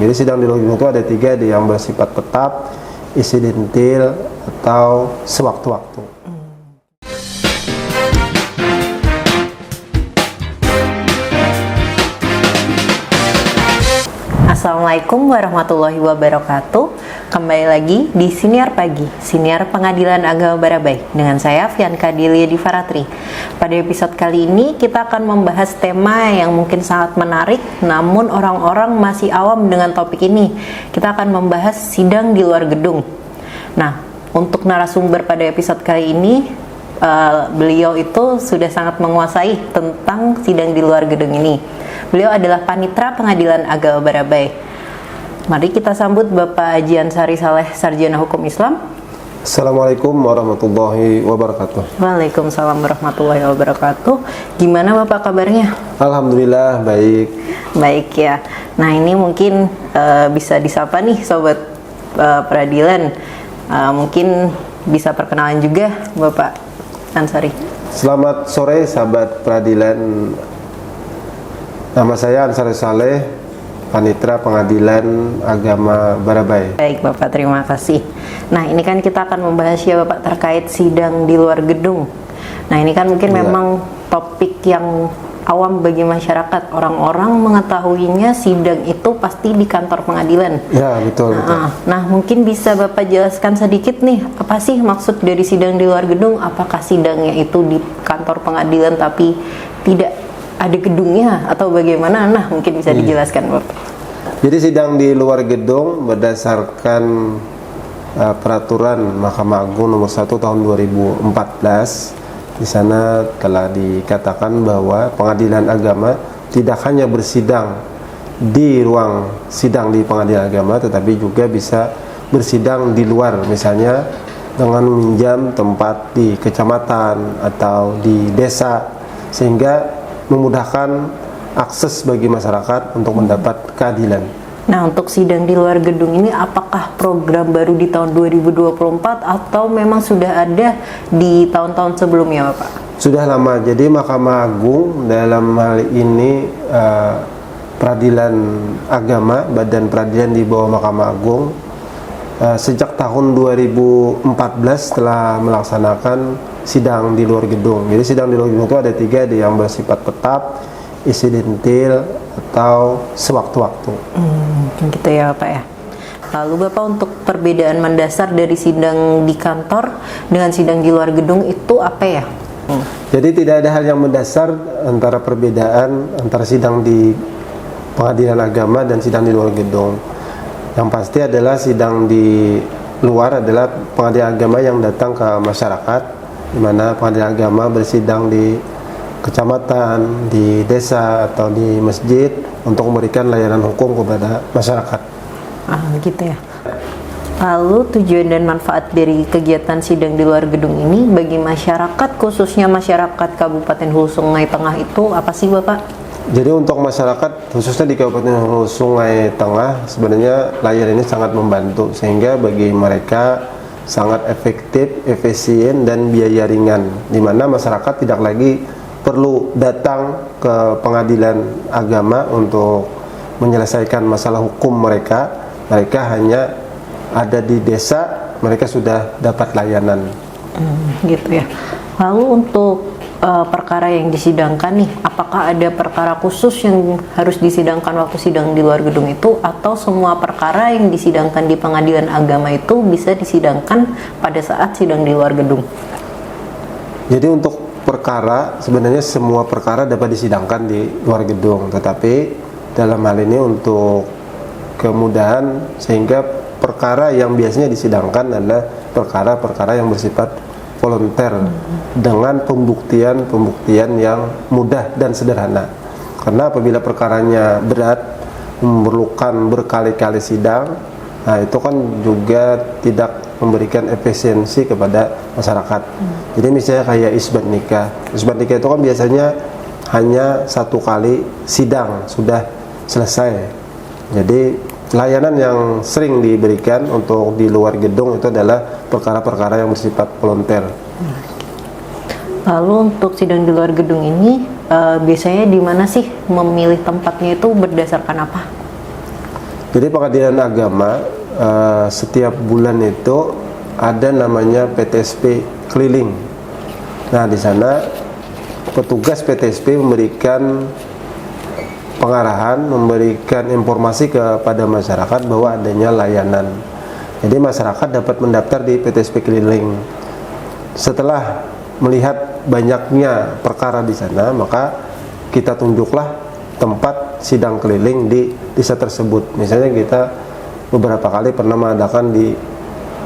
Jadi sidang di luar gedung itu ada 3, ada yang bersifat tetap, insidentil, atau sewaktu-waktu. Assalamualaikum warahmatullahi wabarakatuh. Kembali lagi di Siniar Pagi, Siniar Pengadilan Agama Barabai, dengan saya Fianka Delia Divaratri. Pada episode kali ini kita akan membahas tema yang mungkin sangat menarik, namun orang-orang masih awam dengan topik ini. Kita akan membahas sidang di luar gedung. Nah, untuk narasumber pada episode kali ini, beliau itu sudah sangat menguasai tentang sidang di luar gedung ini. Beliau adalah Panitra Pengadilan Agama Barabai. Mari kita sambut Bapak Haji Ansari Saleh, Sarjana Hukum Islam. Assalamualaikum warahmatullahi wabarakatuh. Waalaikumsalam warahmatullahi wabarakatuh. Gimana Bapak kabarnya? Alhamdulillah baik. Baik ya. Nah, ini mungkin bisa disapa nih Sobat Peradilan. Mungkin bisa perkenalan juga Bapak Ansari. Selamat sore sahabat peradilan. Nama saya Ansari Saleh, Panitra Pengadilan Agama Barabai. Baik Bapak, terima kasih. Nah, ini kan kita akan membahas ya Bapak terkait sidang di luar gedung. Nah, ini kan mungkin memang topik yang awam bagi masyarakat. Orang-orang mengetahuinya sidang itu pasti di kantor pengadilan. Ya, betul. Nah, mungkin bisa Bapak jelaskan sedikit nih, apa sih maksud dari sidang di luar gedung? Apakah sidangnya itu di kantor pengadilan tapi tidak ada gedungnya atau bagaimana? Nah, mungkin bisa dijelaskan Bapak. Jadi sidang di luar gedung berdasarkan peraturan Mahkamah Agung nomor 1 tahun 2014. Di sana telah dikatakan bahwa pengadilan agama tidak hanya bersidang di ruang sidang di pengadilan agama, tetapi juga bisa bersidang di luar, misalnya dengan meminjam tempat di kecamatan atau di desa, sehingga memudahkan akses bagi masyarakat untuk mendapat keadilan. Nah, untuk sidang di luar gedung ini apakah program baru di tahun 2024 atau memang sudah ada di tahun-tahun sebelumnya, Bapak? Sudah lama. Jadi Mahkamah Agung dalam hal ini peradilan agama, badan peradilan di bawah Mahkamah Agung sejak tahun 2014 telah melaksanakan sidang di luar gedung. Jadi sidang di luar gedung itu ada 3, ada yang bersifat tetap, insidentil, atau sewaktu-waktu. Gitu ya Pak ya. Lalu Bapak, untuk perbedaan mendasar dari sidang di kantor dengan sidang di luar gedung itu apa ya? Jadi tidak ada hal yang mendasar antara perbedaan antara sidang di pengadilan agama dan sidang di luar gedung. Yang pasti adalah sidang di luar adalah pengadilan agama yang datang ke masyarakat, di mana pengadilan agama bersidang di kecamatan, di desa, atau di masjid untuk memberikan layanan hukum kepada masyarakat. Gitu ya. Lalu tujuan dan manfaat dari kegiatan sidang di luar gedung ini bagi masyarakat, khususnya masyarakat Kabupaten Hulu Sungai Tengah itu apa sih Bapak? Jadi untuk masyarakat khususnya di Kabupaten Hulu Sungai Tengah, sebenarnya layanan ini sangat membantu, sehingga bagi mereka sangat efektif, efisien, dan biaya ringan, di mana masyarakat tidak lagi perlu datang ke pengadilan agama untuk menyelesaikan masalah hukum mereka. Mereka hanya ada di desa, mereka sudah dapat layanan. Gitu ya. Lalu untuk perkara yang disidangkan nih, apakah ada perkara khusus yang harus disidangkan waktu sidang di luar gedung itu, atau semua perkara yang disidangkan di pengadilan agama itu bisa disidangkan pada saat sidang di luar gedung? Jadi untuk perkara, sebenarnya semua perkara dapat disidangkan di luar gedung, tetapi dalam hal ini untuk kemudahan, sehingga perkara yang biasanya disidangkan adalah perkara-perkara yang bersifat volunter dengan pembuktian yang mudah dan sederhana. Karena apabila perkaranya berat, memerlukan berkali-kali sidang, nah itu kan juga tidak memberikan efisiensi kepada masyarakat. Jadi misalnya kayak isbat nikah. Isbat nikah itu kan biasanya hanya 1 kali sidang sudah selesai. Jadi layanan yang sering diberikan untuk di luar gedung itu adalah perkara-perkara yang bersifat volunter. Lalu untuk sidang di luar gedung ini biasanya di mana sih memilih tempatnya itu berdasarkan apa? Jadi pengadilan agama setiap bulan itu ada namanya PTSP keliling. Nah, di sana petugas PTSP memberikan pengarahan, memberikan informasi kepada masyarakat bahwa adanya layanan. Jadi masyarakat dapat mendaftar di PTSP keliling. Setelah melihat banyaknya perkara di sana, maka kita tunjuklah tempat sidang keliling di desa tersebut. Misalnya kita beberapa kali pernah mengadakan di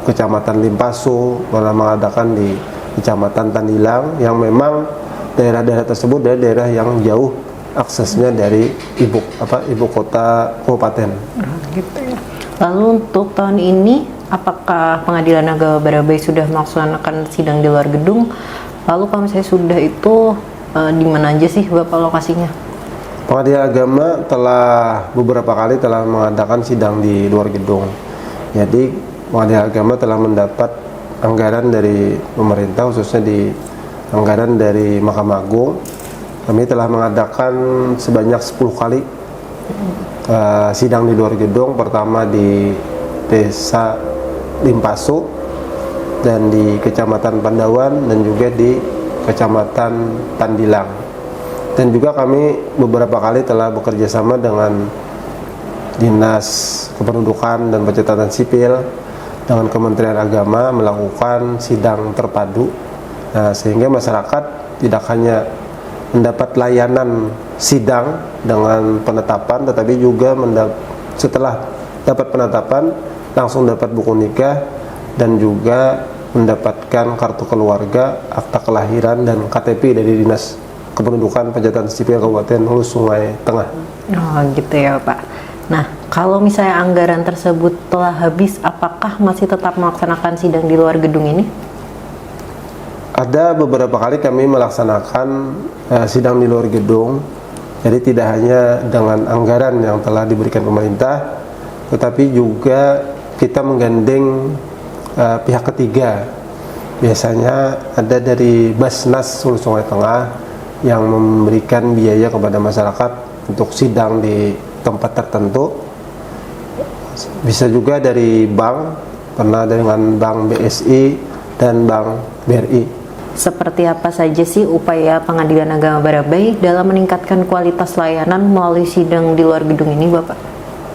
Kecamatan Limpaso, pernah mengadakan di Kecamatan Tandilang, yang memang daerah-daerah tersebut daerah yang jauh aksesnya dari ibu kota kabupaten. Gitu ya. Lalu untuk tahun ini, apakah Pengadilan Agama Barabai sudah melaksanakan sidang di luar gedung? Lalu kalau misalnya sudah itu, di mana aja sih Bapak lokasinya? Pengadilan Agama beberapa kali telah mengadakan sidang di luar gedung. Jadi Pengadilan Agama telah mendapat anggaran dari pemerintah, khususnya di anggaran dari Mahkamah Agung. Kami telah mengadakan sebanyak 10 kali sidang di luar gedung. Pertama di Desa Limpaso dan di Kecamatan Pandawan dan juga di Kecamatan Tandilang. Dan juga kami beberapa kali telah bekerja sama dengan Dinas Kependudukan dan Pencatatan Sipil, dengan Kementerian Agama melakukan sidang terpadu. Nah, sehingga masyarakat tidak hanya mendapat layanan sidang dengan penetapan, tetapi juga setelah dapat penetapan langsung dapat buku nikah dan juga mendapatkan kartu keluarga, akta kelahiran, dan KTP dari Dinas Kependudukan Pencatatan Sipil Kabupaten Hulu Sungai Tengah. Oh gitu ya Pak. Nah, kalau misalnya anggaran tersebut telah habis, apakah masih tetap melaksanakan sidang di luar gedung ini? Ada beberapa kali kami melaksanakan sidang di luar gedung. Jadi tidak hanya dengan anggaran yang telah diberikan pemerintah, tetapi juga kita menggandeng pihak ketiga. Biasanya ada dari Basnas Hulu Sungai Tengah yang memberikan biaya kepada masyarakat untuk sidang di tempat tertentu. Bisa juga dari bank, pernah dengan Bank BSI dan Bank BRI. Seperti apa saja sih upaya Pengadilan Agama Barabai dalam meningkatkan kualitas layanan melalui sidang di luar gedung ini, Bapak?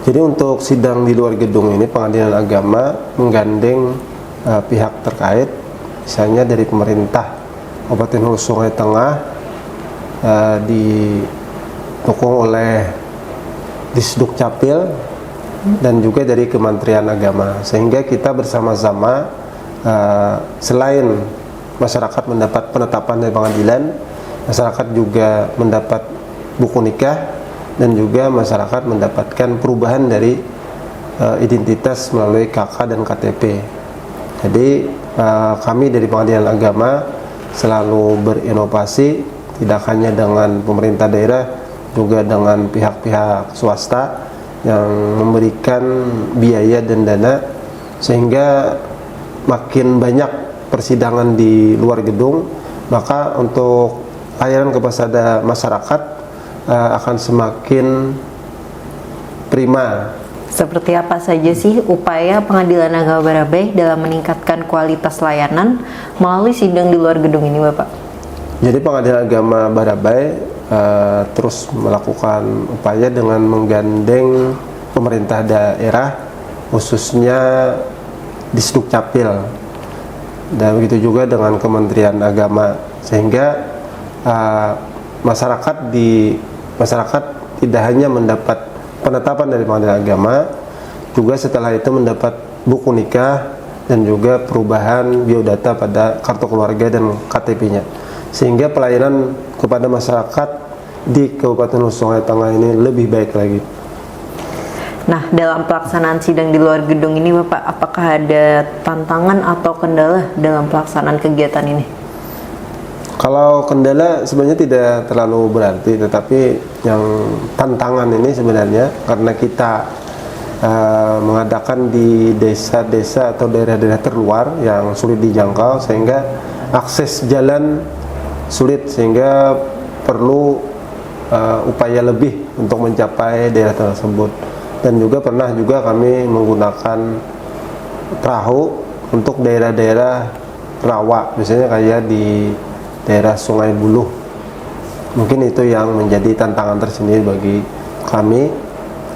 Jadi untuk sidang di luar gedung ini, Pengadilan Agama menggandeng pihak terkait, misalnya dari pemerintah Kabupaten Hulu Sungai Tengah, didukung oleh Disduk Capil dan juga dari Kementerian Agama, sehingga kita bersama-sama selain masyarakat mendapat penetapan dari pengadilan, masyarakat juga mendapat buku nikah, dan juga masyarakat mendapatkan perubahan dari identitas melalui KK dan KTP. Jadi kami dari Pengadilan Agama selalu berinovasi, tidak hanya dengan pemerintah daerah, juga dengan pihak-pihak swasta yang memberikan biaya dan dana, sehingga makin banyak persidangan di luar gedung, maka untuk layanan kepada masyarakat akan semakin prima. Seperti apa saja sih upaya Pengadilan Agama Barabai dalam meningkatkan kualitas layanan melalui sidang di luar gedung ini, Bapak? Jadi Pengadilan Agama Barabai terus melakukan upaya dengan menggandeng pemerintah daerah, khususnya Disduk Capil, dan begitu juga dengan Kementerian Agama, sehingga masyarakat tidak hanya mendapat penetapan dari Pengadilan Agama, juga setelah itu mendapat buku nikah dan juga perubahan biodata pada kartu keluarga dan KTP-nya, sehingga pelayanan kepada masyarakat di Kabupaten Hulu Sungai Tengah ini lebih baik lagi. Nah, dalam pelaksanaan sidang di luar gedung ini, Bapak, apakah ada tantangan atau kendala dalam pelaksanaan kegiatan ini? Kalau kendala sebenarnya tidak terlalu berarti, tetapi yang tantangan ini sebenarnya karena kita mengadakan di desa-desa atau daerah-daerah terluar yang sulit dijangkau, sehingga akses jalan sulit, sehingga perlu upaya lebih untuk mencapai daerah tersebut. dan juga pernah juga kami menggunakan perahu untuk daerah-daerah rawa, misalnya kayak di daerah Sungai Buluh. Mungkin itu yang menjadi tantangan tersendiri bagi kami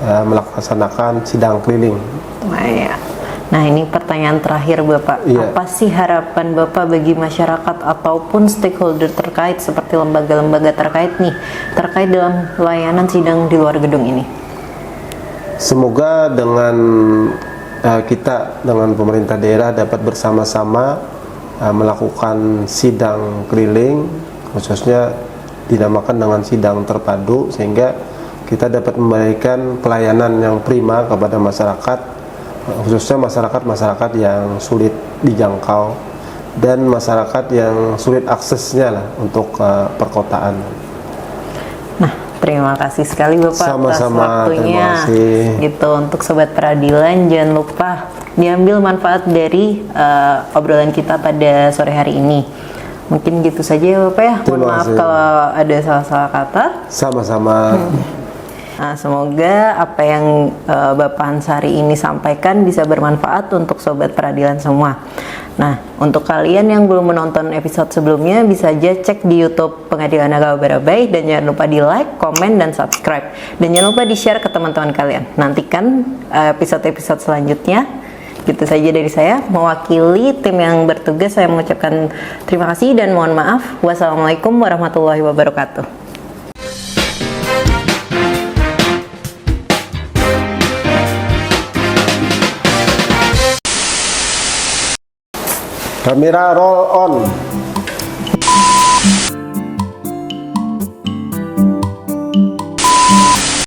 melaksanakan sidang keliling. Nah, ini pertanyaan terakhir Bapak. Iya. Apa sih harapan Bapak bagi masyarakat ataupun stakeholder terkait seperti lembaga-lembaga terkait nih, terkait dalam layanan sidang di luar gedung ini? Semoga dengan kita dengan pemerintah daerah dapat bersama-sama melakukan sidang keliling, khususnya dinamakan dengan sidang terpadu, sehingga kita dapat memberikan pelayanan yang prima kepada masyarakat, khususnya masyarakat yang sulit dijangkau dan masyarakat yang sulit aksesnya lah untuk perkotaan. Nah, terima kasih sekali Bapak atas Sama-sama, waktunya. terima kasih. Gitu, untuk Sobat Peradilan, jangan lupa diambil manfaat dari obrolan kita pada sore hari ini. Mungkin gitu saja ya Bapak ya. Mohon Terima maaf kasih. kalau ada salah-salah kata. Sama-sama. Nah, semoga apa yang Bapak Ansari ini sampaikan bisa bermanfaat untuk Sobat Peradilan semua. Nah, untuk kalian yang belum menonton episode sebelumnya, bisa aja cek di YouTube Pengadilan Agama Barabai, dan jangan lupa di like, komen, dan subscribe. Dan jangan lupa di share ke teman-teman kalian. Nantikan episode-episode selanjutnya. Gitu saja dari saya. Mewakili tim yang bertugas, saya mengucapkan terima kasih dan mohon maaf. Wassalamualaikum warahmatullahi wabarakatuh. Kamera roll on.